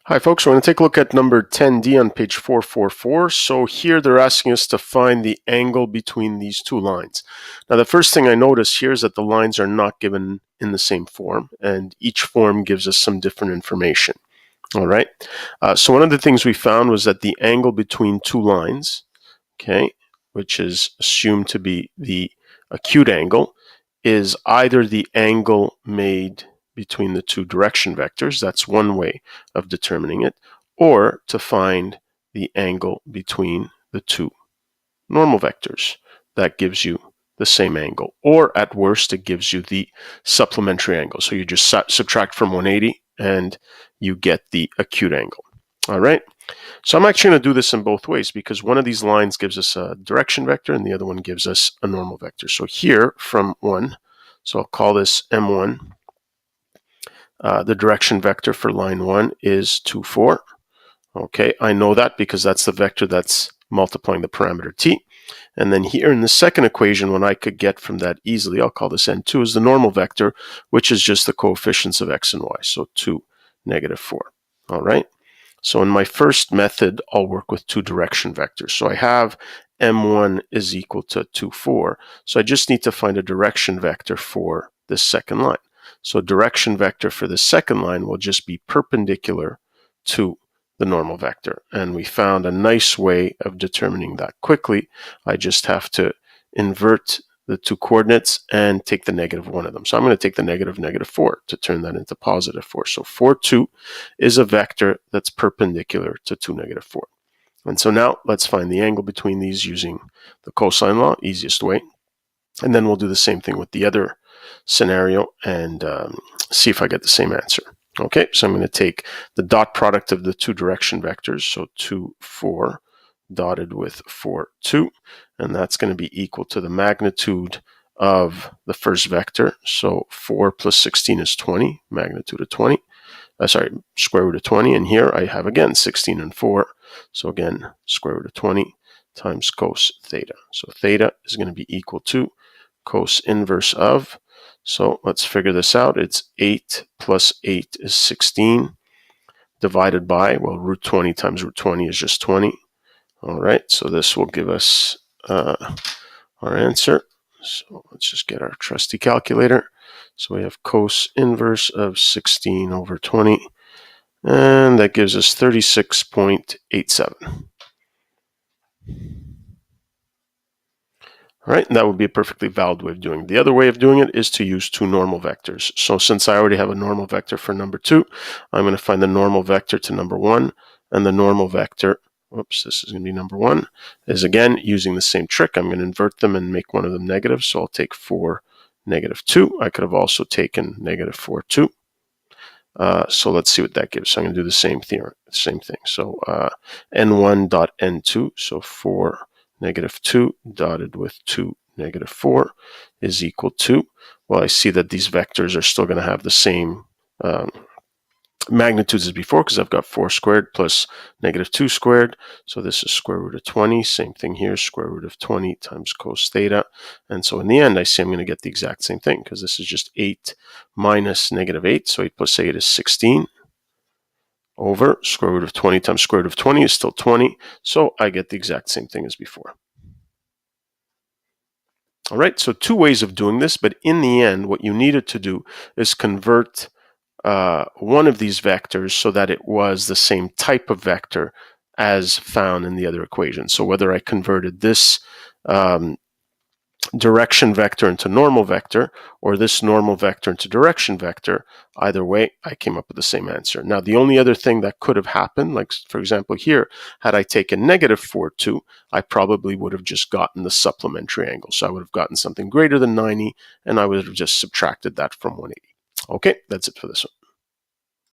Hi folks, we're going to take a look at number 10D on page 444. So here they're asking us to find the angle between these two lines. Now the first thing I notice here is that the lines are not given in the same form, and each form gives us some different information. All right. So one of the things we found was that the angle between two lines, okay, which is assumed to be the acute angle, is either the angle made between the two direction vectors, that's one way of determining it, or to find the angle between the two normal vectors. That gives you the same angle, or at worst it gives you the supplementary angle. So you just subtract from 180 and you get the acute angle. All right, so I'm actually going to do this in both ways because one of these lines gives us a direction vector and the other one gives us a normal vector. So here from 1, so I'll call this M1. The direction vector for line 1 is 2, 4. Okay, I know that because that's the vector that's multiplying the parameter t. And then here in the second equation, what I could get from that easily, I'll call this n2, is the normal vector, which is just the coefficients of x and y. So 2, negative 4. All right. So in my first method, I'll work with two direction vectors. So I have m1 is equal to 2, 4. So I just need to find a direction vector for this second line. So direction vector for the second line will just be perpendicular to the normal vector. And we found a nice way of determining that quickly. I just have to invert the two coordinates and take the negative one of them. So I'm going to take the negative 4 to turn that into positive 4. So 4, 2 is a vector that's perpendicular to 2, negative 4. And so now let's find the angle between these using the cosine law, easiest way. And then we'll do the same thing with the other scenario and see if I get the same answer. Okay, so I'm going to take the dot product of the two direction vectors, so 2, 4 dotted with 4, 2, and that's going to be equal to the magnitude of the first vector. So 4 plus 16 is 20, magnitude of 20. Square root of 20, and here I have again 16 and 4. So again, square root of 20 times cos theta. So theta is going to be equal to cos inverse of, so let's figure this out. It's 8 plus 8 is 16 divided by, well, root 20 times root 20 is just 20. All right, so this will give us our answer. So let's just get our trusty calculator. So we have cos inverse of 16 over 20, and that gives us 36.87. All right, and that would be a perfectly valid way of doing it. The other way of doing it is to use two normal vectors. So since I already have a normal vector for number 2, I'm going to find the normal vector to number 1, and the normal vector, this is going to be number 1, is again using the same trick. I'm going to invert them and make one of them negative. So I'll take 4, negative 2. I could have also taken negative 4, 2. So let's see what that gives. So I'm going to do the same thing. So n1 dot n2, so 4, negative 2 dotted with 2, negative 4 is equal to, well, I see that these vectors are still going to have the same magnitudes as before because I've got 4 squared plus negative 2 squared. So this is square root of 20. Same thing here, square root of 20 times cos theta. And so in the end, I see I'm going to get the exact same thing because this is just 8 minus negative 8. So 8 plus 8 is 16 over square root of 20 times square root of 20 is still 20. So I get the exact same thing as before. All right, so two ways of doing this, but in the end, what you needed to do is convert one of these vectors so that it was the same type of vector as found in the other equation. So whether I converted this direction vector into normal vector or this normal vector into direction vector, either way, I came up with the same answer. Now, the only other thing that could have happened, like for example here, had I taken negative 4, 2, I probably would have just gotten the supplementary angle. So I would have gotten something greater than 90, and I would have just subtracted that from 180. Okay, that's it for this one.